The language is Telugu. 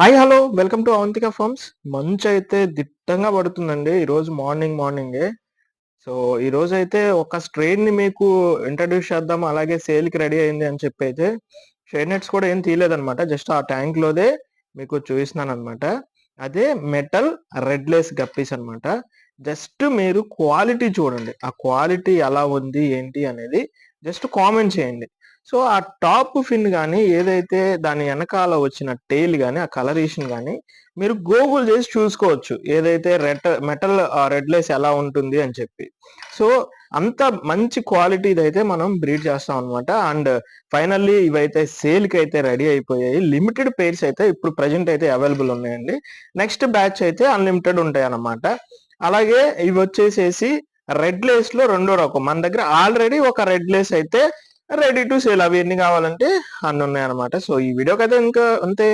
Hi hello welcome to Avantika farms. మంచు అయితే దిట్టంగా పడుతుందండి ఈరోజు మార్నింగే. సో ఈరోజు అయితే ఒక స్ట్రెయిన్ ని మీకు ఇంట్రడ్యూస్ చేద్దాం, అలాగే సేల్ కి రెడీ అయింది అని చెప్పి అయితే షేడ్ నెట్స్ కూడా ఏం తీయలేదన్నమాట. జస్ట్ ఆ ట్యాంక్ లోదే మీకు చూపిస్తున్నాను అనమాట. అదే మెటల్ రెడ్ లేస్ గప్పీస్ అనమాట. జస్ట్ మీరు క్వాలిటీ చూడండి, ఆ క్వాలిటీ ఎలా ఉంది ఏంటి అనేది జస్ట్ కామెంట్ చేయండి. సో ఆ టాప్ ఫిన్ గానీ, ఏదైతే దాని వెనకాల వచ్చిన టెయిల్ గానీ, ఆ కలరేషన్ గానీ మీరు గూగుల్ చేసి చూసుకోవచ్చు. ఏదైతే మెటల్ రెడ్ లేస్ ఎలా ఉంటుంది అని చెప్పి. సో అంత మంచి క్వాలిటీదైతే మనం బ్రీడ్ చేస్తాం అనమాట. అండ్ ఫైనల్లీ ఇవైతే సేల్ కి అయితే రెడీ అయిపోయాయి. లిమిటెడ్ పెయిర్స్ అయితే ఇప్పుడు ప్రెజెంట్ అయితే అవైలబుల్ ఉన్నాయండి. నెక్స్ట్ బ్యాచ్ అయితే అన్లిమిటెడ్ ఉంటాయి అన్నమాట. అలాగే ఇవి వచ్చేసేసి రెడ్ లేస్ లో రెండో రకం. మన దగ్గర ఆల్రెడీ ఒక రెడ్ లేస్ అయితే రెడీ టు సేల్. అవి ఎన్ని కావాలంటే అన్ని ఉన్నాయన్నమాట. సో ఈ వీడియోకి అయితే ఇంకా అంతే.